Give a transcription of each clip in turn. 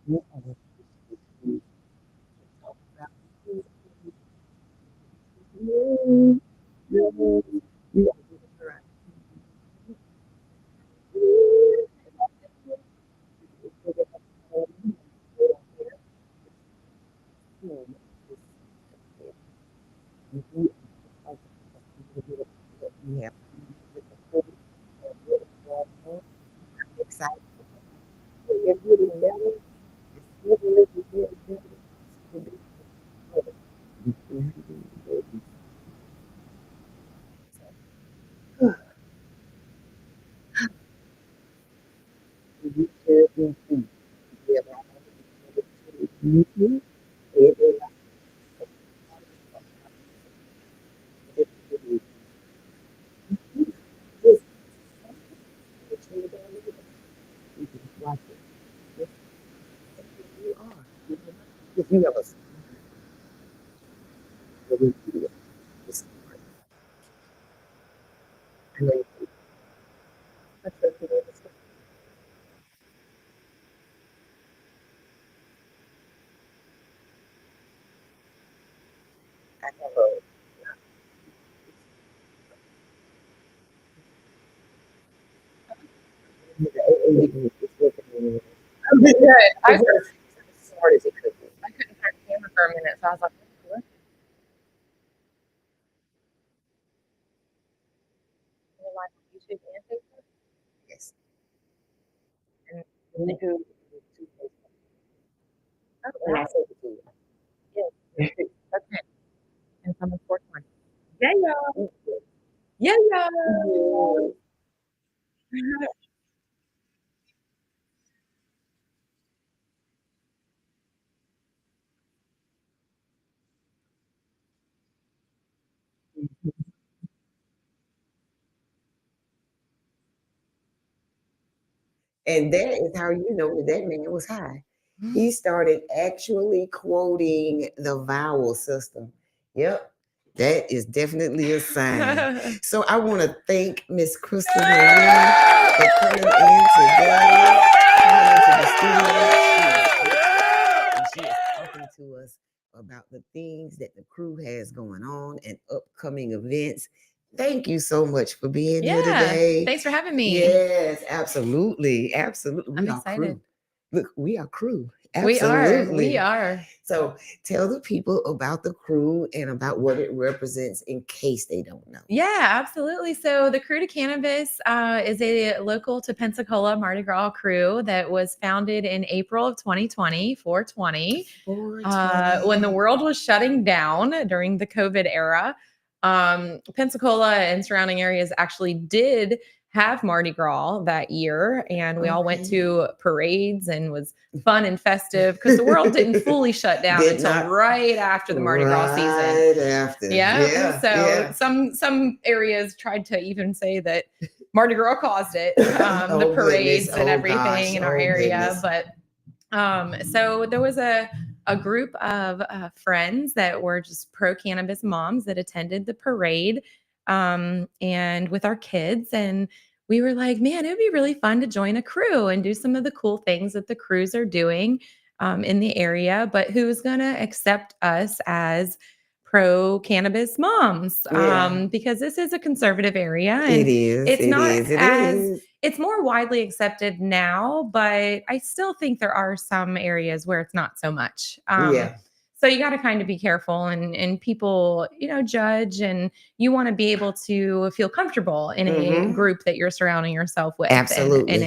we are to talk about this. Yay, yay. We are giving her a we have excited. We're getting better. It's getting better. If you have a really good story, I know you can I have a the AA group is working on I'm good. I, it's not as smart as it could be. I couldn't find the camera for a minute, so I was like, what? You're live on YouTube and Facebook? Yes. And, We and do oh, and wow. I sent it to you. Yes. Okay. And someone's 420. Yeah, y'all. Yeah, y'all. And that is how you know that that man was high. He started actually quoting the vowel system. Yep, that is definitely a sign. So I want to thank Miss Crystal Marie for coming in today, coming into the studio. And she is talking to us about the things that the crew has going on and upcoming events. Thank you so much for being here Yeah. today. Thanks for having me. Yes, absolutely. Absolutely. I'm We are excited. crew. Look, we are crew. We are. Absolutely. We are. So tell the people about the crew and about what it represents in case they don't know. Yeah, absolutely. So the Crew to Cannabis is a local to Pensacola Mardi Gras crew that was founded in April of 2020, 420, when the world was shutting down during the COVID era. Pensacola and surrounding areas actually did have Mardi Gras that year, and we all went Okay. to parades and was fun and festive because the world didn't fully shut down Did until not- right after the Mardi Gras season. Right after. Yeah. So yeah. some areas tried to even say that Mardi Gras caused it, Oh, the parades goodness. and Oh, everything gosh. in our Oh, area. goodness. But so there was a group of friends that were just pro cannabis moms that attended the parade, and with our kids. And we were like, man, it would be really fun to join a crew and do some of the cool things that the crews are doing in the area. But who's going to accept us as pro cannabis moms? Yeah. Because this is a conservative area, and It is. it's It not is. It as is. it's more widely accepted now, but I still think there are some areas where it's not so much. Yeah. So you got to kind of be careful, and people, judge, and you want to be able to feel comfortable in a group that you're surrounding yourself with, Absolutely. and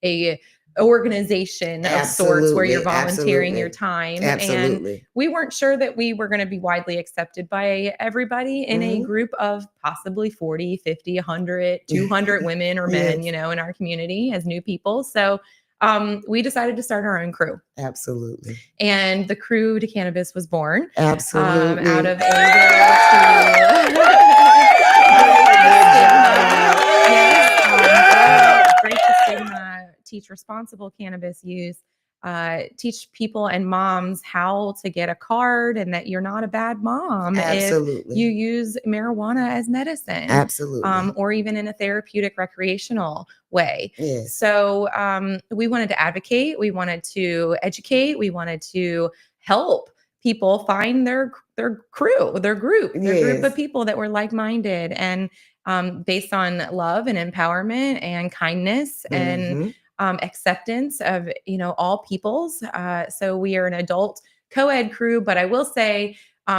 a organization of sorts where you're volunteering your time. Absolutely. And we weren't sure that we were going to be widely accepted by everybody in a group of possibly 40, 50, 100, 200 women or men, Yes. in our community as new people. So we decided to start our own crew. Absolutely. And the Crew to Cannabis was born Absolutely. out of a will to break the stigma, teach responsible cannabis use, teach people and moms how to get a card and that you're not a bad mom if Absolutely. you use marijuana as medicine, Absolutely. or even in a therapeutic recreational way. Yes. So we wanted to advocate, we wanted to educate, we wanted to help people find their crew, their group of Yes. people that were like-minded and based on love and empowerment and kindness and Mhm. acceptance of all peoples. So we are an adult co-ed crew, but I will say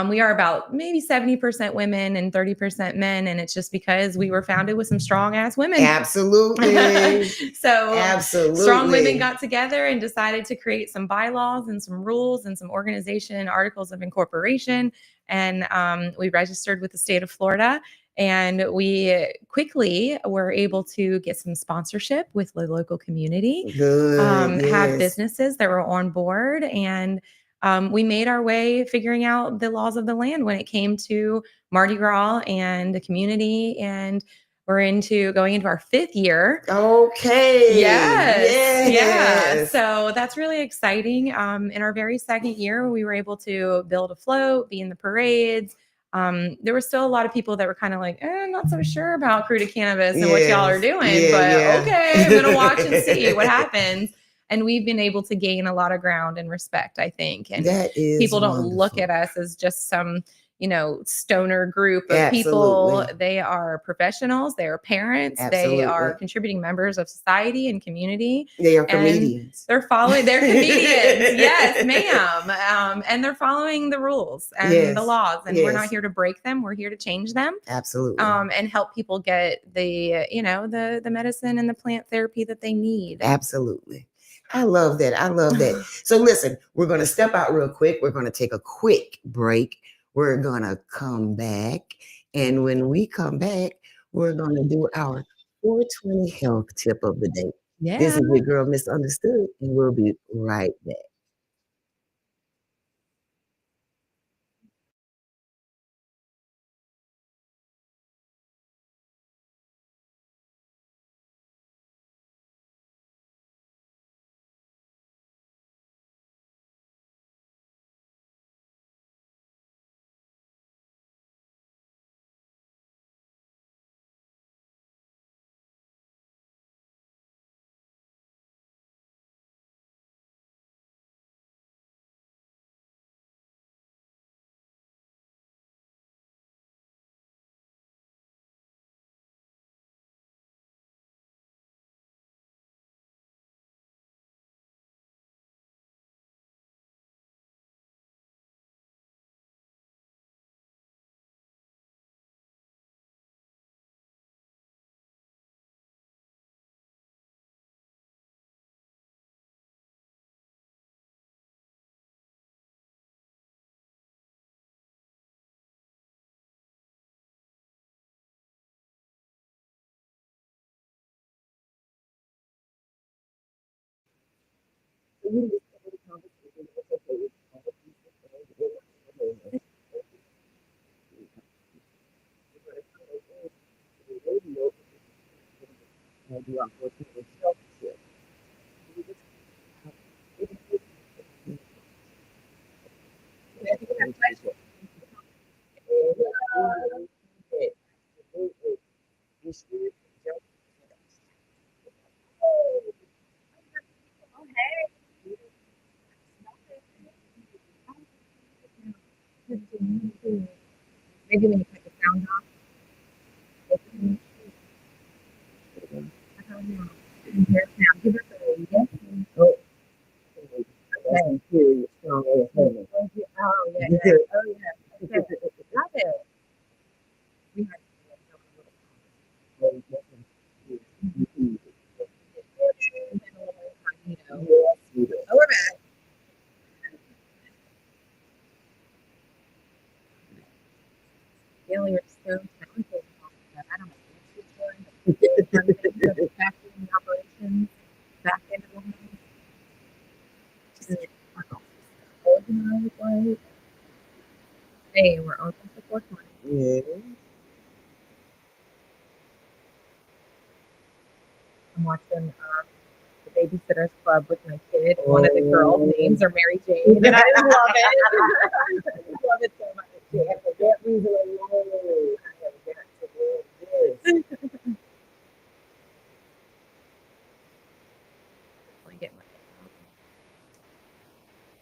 we are about maybe 70% women and 30% men, and it's just because we were founded with some strong ass women. Absolutely. So strong women Absolutely. got together and decided to create some bylaws and some rules and some organization articles of incorporation. And we registered with the state of Florida. And we quickly were able to get some sponsorship with the local community, Good. have Yes. businesses that were on board, and we made our way figuring out the laws of the land when it came to Mardi Gras and the community. And we're going into our 5th year. Okay. Yes. Yeah. Yes. So that's really exciting. In our very 2nd year, we were able to build a float, be in the parades. There were still a lot of people that were kind of like, not so sure about Crew to Cannabis and what y'all are Yes. doing, Yeah, but yeah. okay, I'm gonna watch and see what happens. And we've been able to gain a lot of ground and respect, I think. And That is people don't look wonderful. at us as just some stoner group of people. Absolutely. They are professionals, they are parents, they are Absolutely. contributing members of society and community. They are And comedians. they're comedians. Yes, ma'am. And they're following the rules and Yes. the laws. And we're not Yes. here to break them. We're here to change them. Absolutely. And help people get the medicine and the plant therapy that they need. Absolutely. I love that. I love that. So listen, we're going to step out real quick. We're going to take a quick break. We're going to come back. And when we come back, we're going to do our 420 health tip of the day. This Yeah. is your girl Misunderstood, and we'll be right back. Maybe when you put the sound off. Give us a yes. Oh, serious, strong ass woman. Oh, yeah. Oh, yeah. Okay. Love it. We had Oh, we're back. Really, you're so talented. I don't know. Factory operations back into the home. Just organized, like, hey, we're open for 420. Yeah. I'm watching the babysitters club with my kid. One of the girls' Oh. names are Mary Jane, and I just love it. I just love it so much. Yeah, for that reason alone, I have got to do this. Definitely get my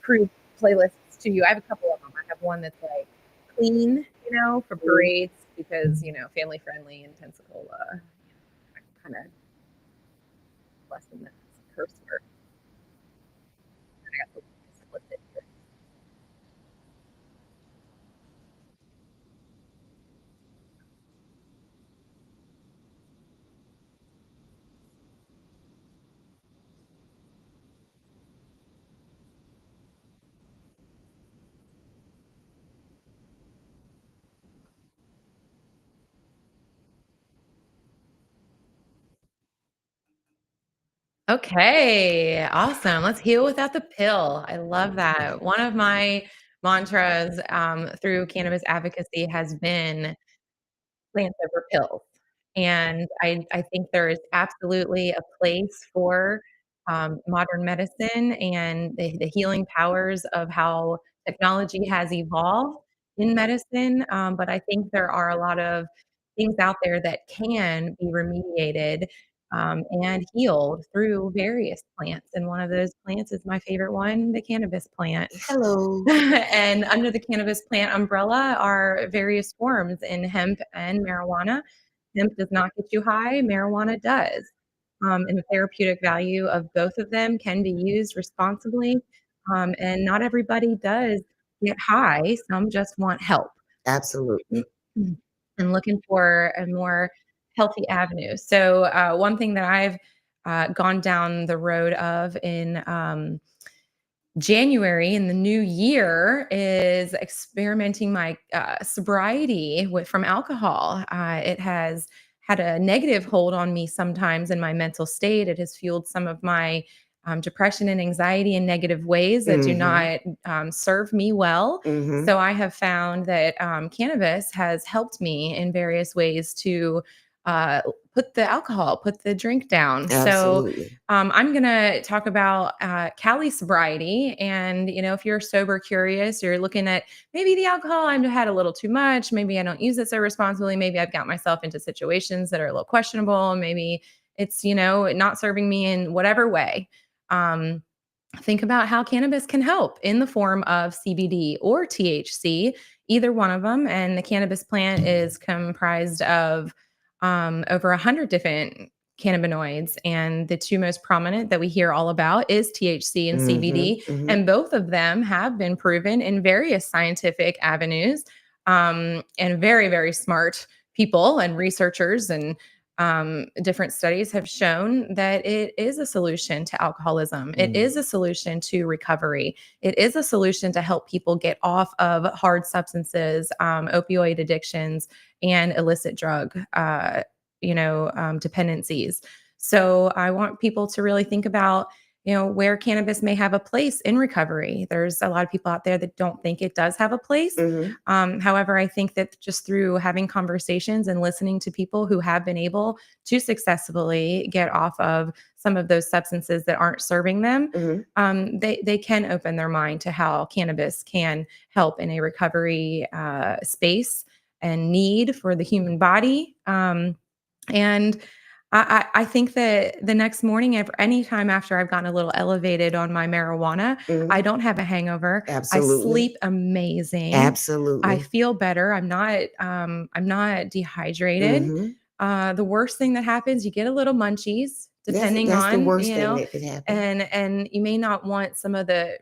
crew playlists to you. I have a couple of them. I have one that's like clean, for parades because family friendly and Pensacola, kind of less than that curse word. And I got the explicit here. Okay, awesome. Let's heal without the pill. I love that. One of my mantras through cannabis advocacy has been plants over pills. And I think there is absolutely a place for modern medicine and the healing powers of how technology has evolved in medicine. But I think there are a lot of things out there that can be remediated and healed through various plants. And one of those plants is my favorite one, the cannabis plant. Hello. And under the cannabis plant umbrella are various forms in hemp and marijuana. Hemp does not get you high, marijuana does. And the therapeutic value of both of them can be used responsibly. And not everybody does get high, some just want help. Absolutely. And looking for a more healthy avenue. So, one thing that I've gone down the road of in January in the new year is experimenting my sobriety from alcohol. It has had a negative hold on me sometimes in my mental state. It has fueled some of my depression and anxiety in negative ways that do not serve me well. Mm-hmm. So I have found that cannabis has helped me in various ways to put the drink down. So Absolutely. I'm going to talk about Cali sobriety. And, if you're sober curious, you're looking at maybe the alcohol, I've had a little too much. Maybe I don't use it so responsibly. Maybe I've got myself into situations that are a little questionable. Maybe it's, not serving me in whatever way. Um, think about how cannabis can help in the form of CBD or THC, either one of them. And the cannabis plant is comprised of over 100 different cannabinoids. And the two most prominent that we hear all about is THC and CBD. Mm-hmm. And both of them have been proven in various scientific avenues and very, very smart people and researchers and different studies have shown that it is a solution to alcoholism. It is a solution to recovery. It is a solution to help people get off of hard substances, opioid addictions, and illicit drug, dependencies. So I want people to really think about, where cannabis may have a place in recovery. There's a lot of people out there that don't think it does have a place. Mm-hmm. However, I think that just through having conversations and listening to people who have been able to successfully get off of some of those substances that aren't serving them, Mm-hmm. they can open their mind to how cannabis can help in a recovery space and need for the human body. And I think that the next morning, anytime after I've gotten a little elevated on my marijuana, Mm-hmm. I don't have a hangover. Absolutely. I sleep amazing. Absolutely. I feel better. I'm not dehydrated. Mm-hmm. The worst thing that happens, you get a little munchies, depending that's the on, worst thing that could happen. and you may not want some of the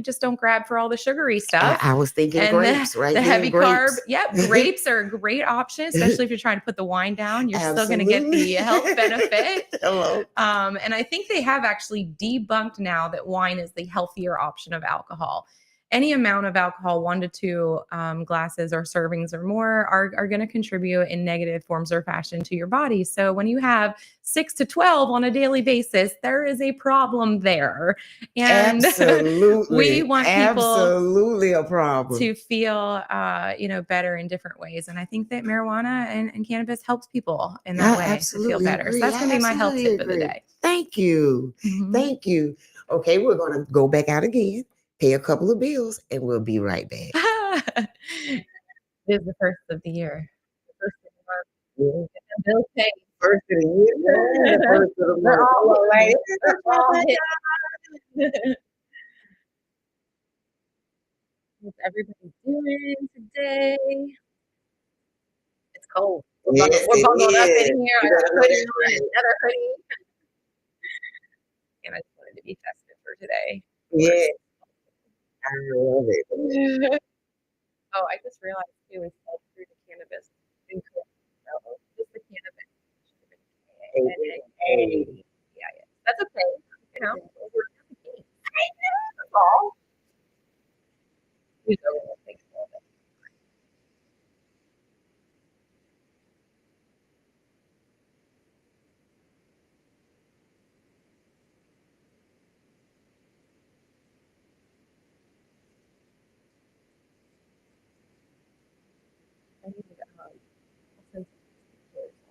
just don't grab for all the sugary stuff. I was thinking And grapes, right? the there, heavy carb, grapes. yep, grapes are a great option, especially if you're trying to put the wine down. You're still going to get the health benefit. Hello. And I think they have actually debunked now that wine is the healthier option of alcohol. any amount of alcohol, 1 to 2 glasses or servings or more, are going to contribute in negative forms or fashion to your body. So when you have 6 to 12 on a daily basis, there is a problem there. And we Absolutely. want people Absolutely a problem. to feel, better in different ways. And I think that marijuana and cannabis helps people in that way to feel better. Agree. So that's going to be my health absolutely tip of the agree. day. Thank you. Mhm. Thank you. Okay, we're going to go back out again, pay a couple of bills, and we'll be right back. It is the first of the year. The first of the month. Yeah. And bills paid. First of the year. Yeah, the first of the We're month. all All right. We're all hit. What's everybody doing today? It's cold. Yes, We're it bundled up is. in here. I You got a better know hoodie that's on, right. another hoodie. And I just wanted to be festive for today. Yeah, I love it. Oh, I just realized too, we spelled through the cannabis incorrect. So just the cannabis. K-N-A. Yeah, yeah. That's okay. You know, we're that's all. Who's over with things a little bit. I need to send some pictures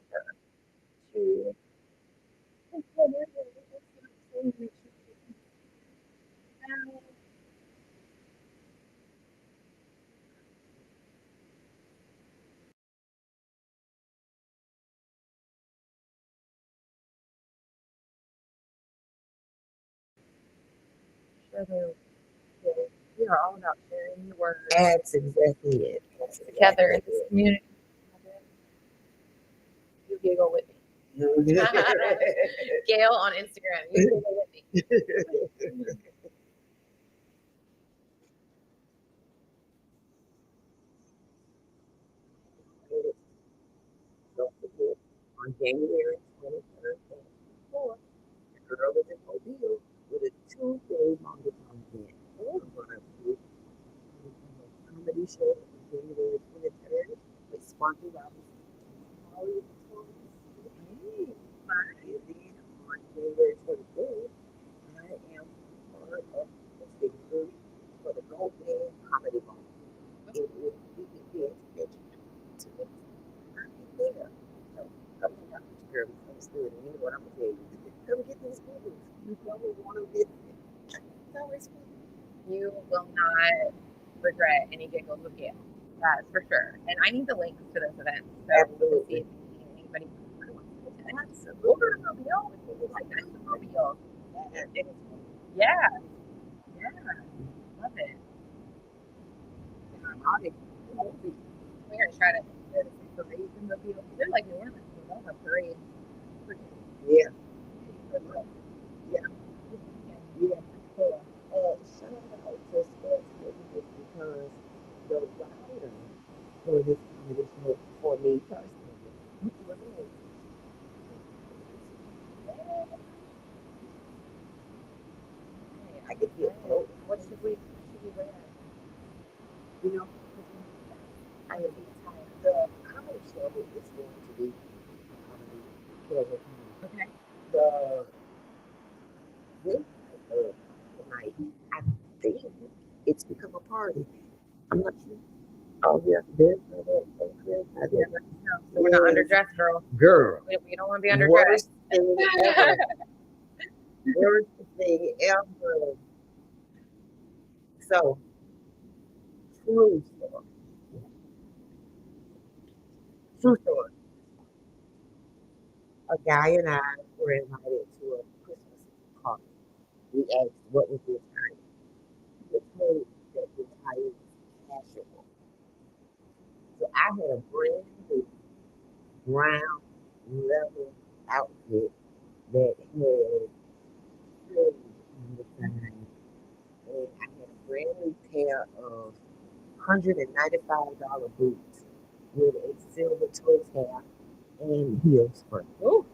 of her to we are all about sharing the word. That's exactly it. Together in this community. You giggle with me. Gail on Instagram. You giggle with me. Don't forget, on January 23rd, the girl is in Mobile with a 2-day longer content. We're going to do a comedy show on January 23rd with Sparky Robinson. And then on January 24th, I am part of the state group for the Gold Man Comedy Ball. It will be educational to me. I'm there. So come hang out with your girl. It's good. And you know what I'm going to tell you? Come get these movies. You don't want to get it. It's always fun. You will not regret any giggles with Gail. That's for sure. And I need the links to those events. So Absolutely. see if anybody Absolutely. We're going to Mobile. Like that's the Mobile. Yeah. Yeah. Love it. We're going to try to go to some parades in Mobile. They're like New Orleans. They don't have parades. Yeah. Yeah. Yeah. Cool. Shout out to Sports Business because the writer for this comedy show for me personally was amazing. I could feel close. What should we wear? You know, I am the comedy show is going to be comedy casual comedy. Okay. The midnight of the night, I think it's become a party. I'm not sure. Oh yeah, there's We're not underdressed, girl. Girl, We don't want to be underdressed. worst thing ever. Worst thing ever. So, true story. True story. A guy and I were invited to a Christmas party. We asked what was the attire. They told that the attire was casual. So I had a brand new brown leather outfit that had frills on the side. And I had a brand new pair of $195 boots with a silver toe tap and heel spring. Ooh,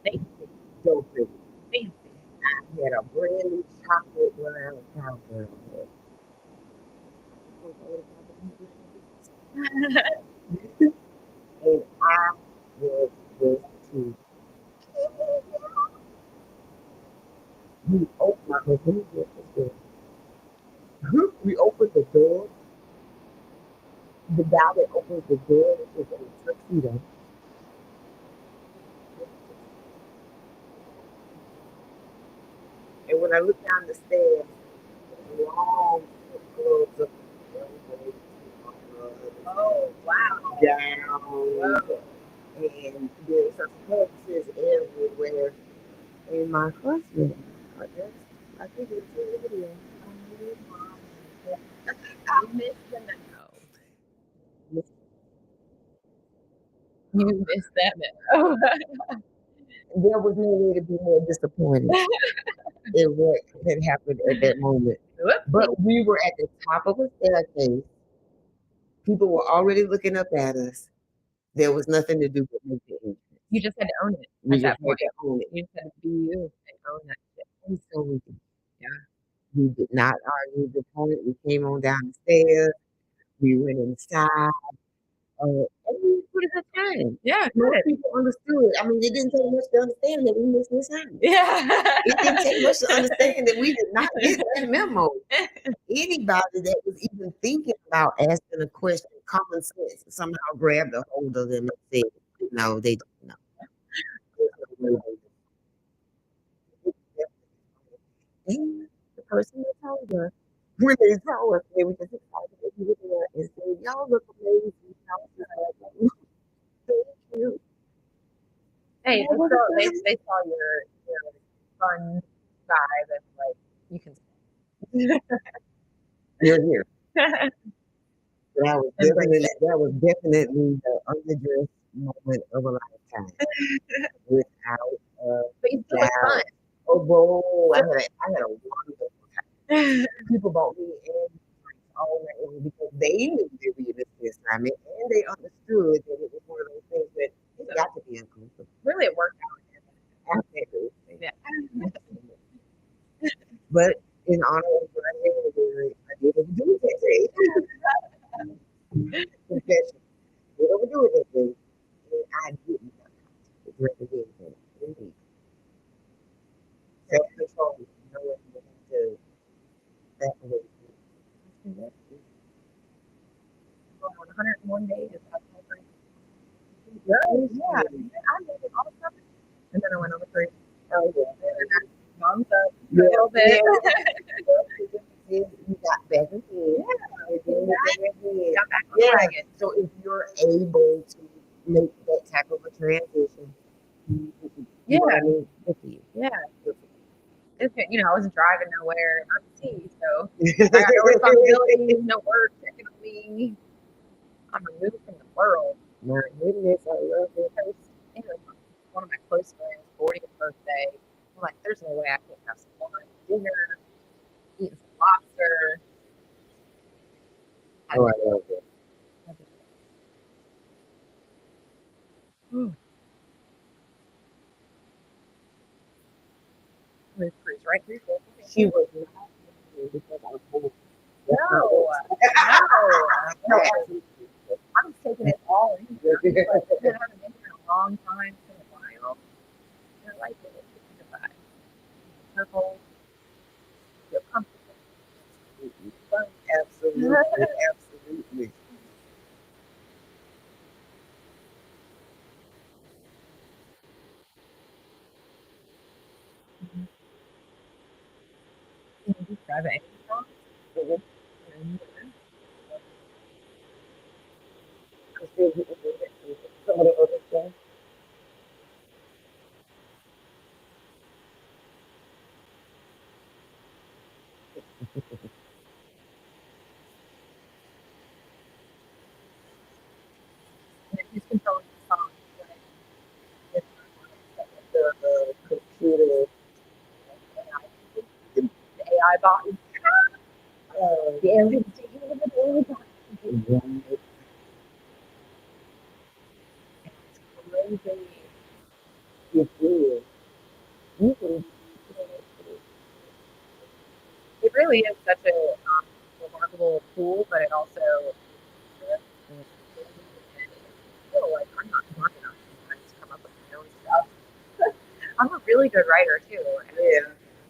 fancy. So pretty. Fancy. I had a brand new chocolate brown cowgirl. And I was just too. We opened my husband. We opened the door. The guy that opens the door is in a tuxedo. And when I look down the stairs, long clothes of oh wow down, and there's some corpses everywhere. And my husband, I guess, I think it's in the video. I missed the memo. You missed that memo. There was no way to be more disappointed in what had happened at that moment. But we were at the top of a staircase. People were already looking up at us. There was nothing to do but make the entrance. You just had to own it We at just that had point. to own it. You just had to be you and own that shit. And so we did. Yeah. We did not argue the point. We came on down the stairs. We went inside. And we put a good time. Yeah, Most good. people understood. I mean, it didn't take much to understand that we missed this time. Yeah. It didn't take much to understand that we did not get that memo. Anybody that was even thinking about asking a question, common sense somehow grabbed a hold of them and said, no, they don't know. There's no way they do. And the person that told us, when they told us, they were just excited that we were there and said, y'all look amazing. Y'all look like, thank you. Hey, Yeah, what so is they saw your fun vibe and like you can You're here. That was definitely the underdressed moment of a lifetime. Without but you still doubt. had fun. Oh, whoa, I had a wonderful time. People bought me and all night because they knew that we missed the assignment and they understood that it was one of those things that it got to be uncomfortable. Really it worked out. Absolutely. Yeah. But in honor of what I did overdo it that day. Confession. Did overdo it that day. And I didn't represent him. Indeed. Self-control, knowing you have to back away from it. On 101 days. Yeah. Yeah. I made it all summer. And then I went on the cruise. Oh, yeah. Mom's up a little bit. You got back again. Yeah. And then you Got back on the wagon. So if you're able to make that type of a transition, Yeah. I mean, good for you. Yeah. It's, you know, I wasn't driving nowhere, not to see, so I got no responsibilities, no work checking on me. I'm removed from the world. My goodness, I love it. It was one of my close friends' 40th birthday. I'm like, there's no way I can't have some wine, dinner, eat some lobster. Oh, I love it. Cruise right through. She was not because I was born. No, no, absolutely. I'm taking it all in. I haven't been here in a long time, it's been a while. I like it. It's a vibe. Purple. Feel comfortable. Fun. Absolutely, absolutely. You know, just drive it. Some of the other stuff. Who's controlling the song? The computer, The AI bot. the aliens taking over the world. Right. Crazy. It is. You can It really is such a remarkable little cool, but it also feel like I'm not smart enough sometimes to come up with my own stuff. I'm a really good writer too. Yeah.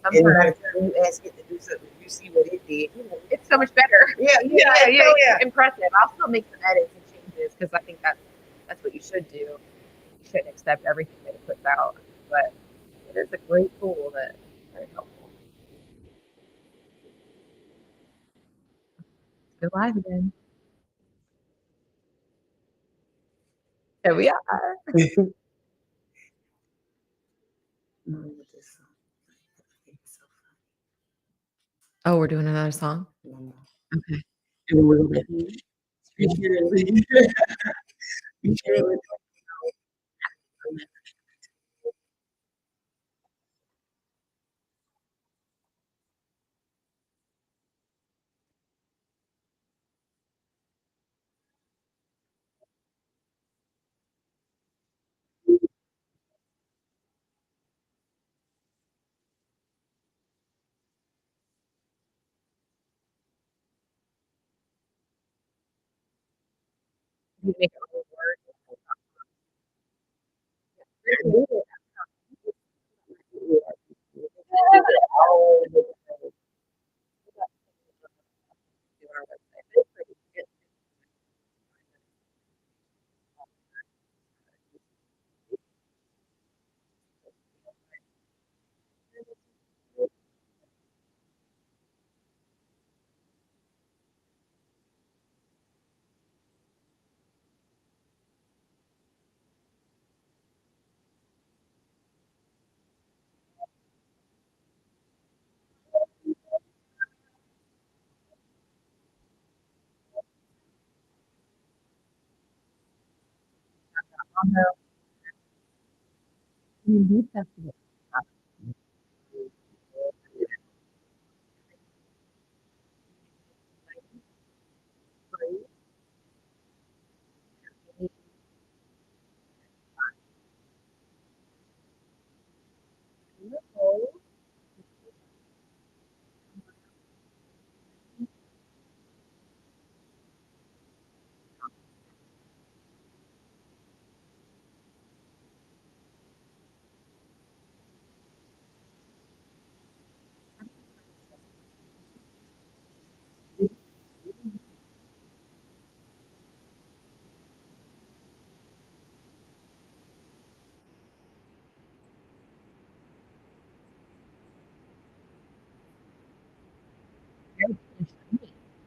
And by the time you ask it to do something, you see what it did. It's so much better. Yeah. It's impressive. I'll still make some edits and changes because I think that's what you should do. You shouldn't accept everything that it puts out, but it is a great tool that's very helpful. Let's go live again. There we are. Oh, we're doing another song? Okay. And we'll let you surely. You surely. You make it all work.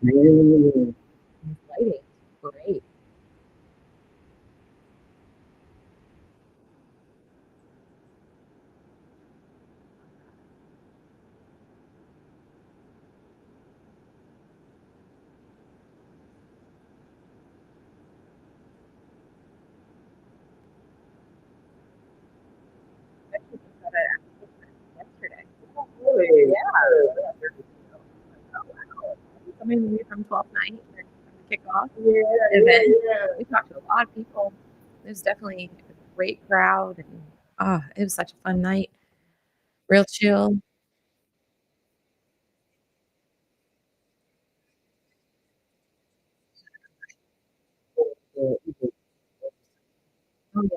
Mm. Lighting, great. Actually just got an application yesterday. Really? Coming to me from 12th night and the kickoff Yeah, event. yeah. We talked to a lot of people. It was definitely a great crowd, and it was such a fun night. Real chill. Oh yeah.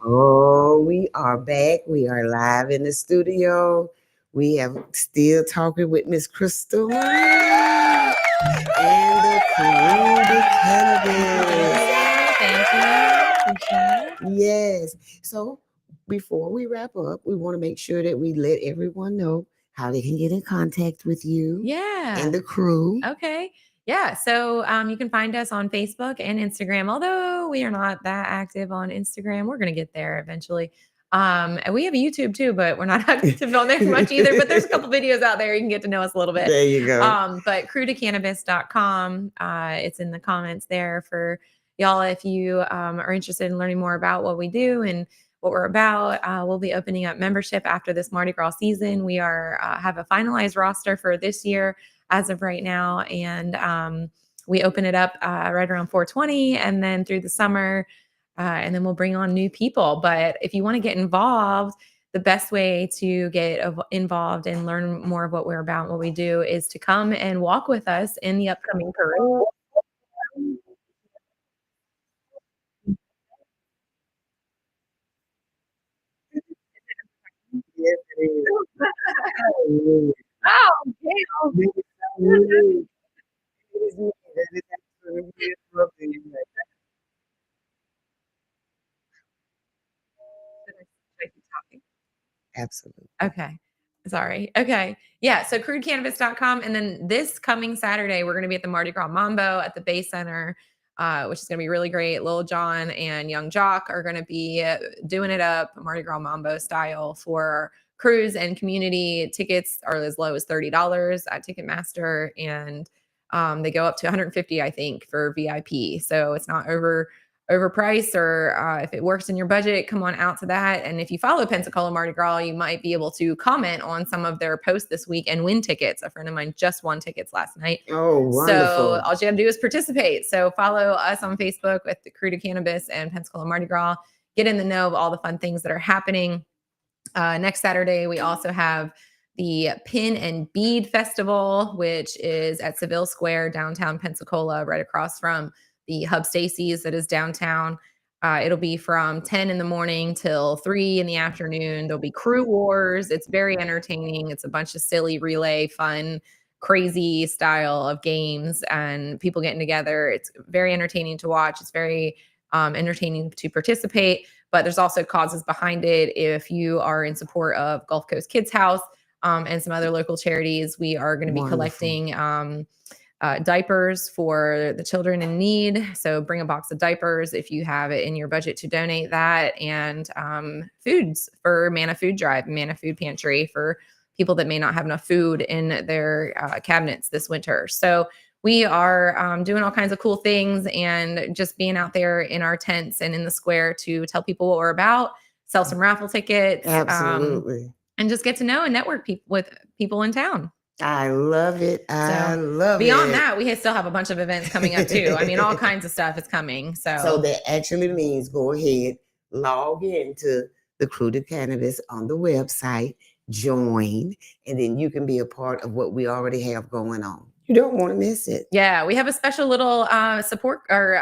Oh, we are back. We are live in the studio. We have still talking with Miss Crystal and the community cannabis. Thank you. Appreciate it. Yes. So before we wrap up, we want to make sure that we let everyone know how they can get in contact with you Yeah. and the crew. Okay. Yeah. So you can find us on Facebook and Instagram, although we are not that active on Instagram. We're going to get there eventually. And we have a YouTube too, but we're not active on there much either. But there's a couple videos out there. You can get to know us a little bit. There you go. But crewtocannabis.com. It's in the comments there for y'all. If you are interested in learning more about what we do and what we're about, we'll be opening up membership after this Mardi Gras season. We are have a finalized roster for this year as of right now. And we open it up right around 420 and then through the summer. And then we'll bring on new people. But if you want to get involved, the best way to get involved and learn more of what we're about and what we do is to come and walk with us in the upcoming parade. Yes, it is. Hallelujah. Oh, damn. It is so neat. It is neat. That is absolutely lovely. Should I keep talking? Absolutely. Okay. Sorry. Okay. Yeah. So crudecannabis.com. And then this coming Saturday, we're going to be at the Mardi Gras Mambo at the Bay Center, which is going to be really great. Lil Jon and Young Jock are going to be doing it up Mardi Gras Mambo style for crews and community. Tickets are as low as $30 at Ticketmaster. And they go up to 150, I think, for VIP. So it's not overpriced, or if it works in your budget, come on out to that. And if you follow Pensacola Mardi Gras, you might be able to comment on some of their posts this week and win tickets. A friend of mine just won tickets last night. Oh, wonderful. So all you got to do is participate. So follow us on Facebook with the Crew to Cannabis and Pensacola Mardi Gras. Get in the know of all the fun things that are happening. Next Saturday, we also have the Pin and Bead Festival, which is at Seville Square, downtown Pensacola, right across from the Hub Stacy's that is downtown. It'll be from 10 in the morning till 3 in the afternoon. There'll be crew wars. It's very entertaining. It's a bunch of silly relay, fun, crazy style of games and people getting together. It's very entertaining to watch. It's very entertaining to participate, but there's also causes behind it. If you are in support of Gulf Coast Kids House and some other local charities, we are going to be Wonderful. collecting diapers for the children in need. So bring a box of diapers if you have it in your budget to donate that, and foods for Manna Food Drive, Manna Food Pantry for people that may not have enough food in their cabinets this winter. So we are doing all kinds of cool things and just being out there in our tents and in the square to tell people what we're about, sell some raffle tickets, Absolutely. and just get to know and network with people in town. I love it. I love it. Beyond that, we still have a bunch of events coming up too. I mean, all kinds of stuff is coming. So that actually means go ahead, log into the Crew to Cannabis on the website, join, and then you can be a part of what we already have going on. You don't want to miss it. Yeah, we have a special little support, or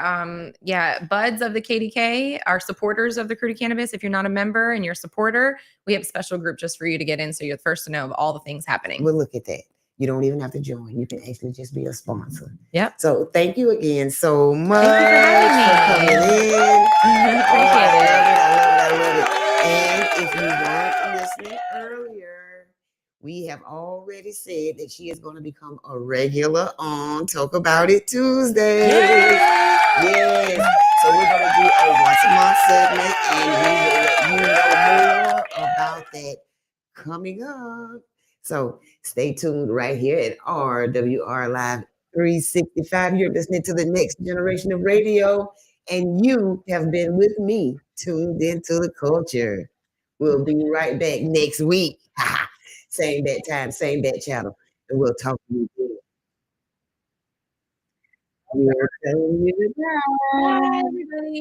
buds of the KDK, our supporters of the Crew to Cannabis. If you're not a member and you're a supporter, we have a special group just for you to get in, so you're the first to know of all the things happening. Well, look at that. You don't even have to join. You can actually just be a sponsor. Yep. So thank you again so much Thank you for coming in. Appreciate it. I love it. And if you weren't listening earlier, we have already said that she is going to become a regular on Talk About It Tuesday. Yes. So we're going to do a once a month segment, and we will let you know more about that coming up. So stay tuned right here at RWR Live 365. You're listening to the next generation of radio, and you have been with me, tuned into the culture. We'll be right back next week. Same bad time, same bad channel, and we'll talk to you again. We're telling you goodbye. Bye, everybody.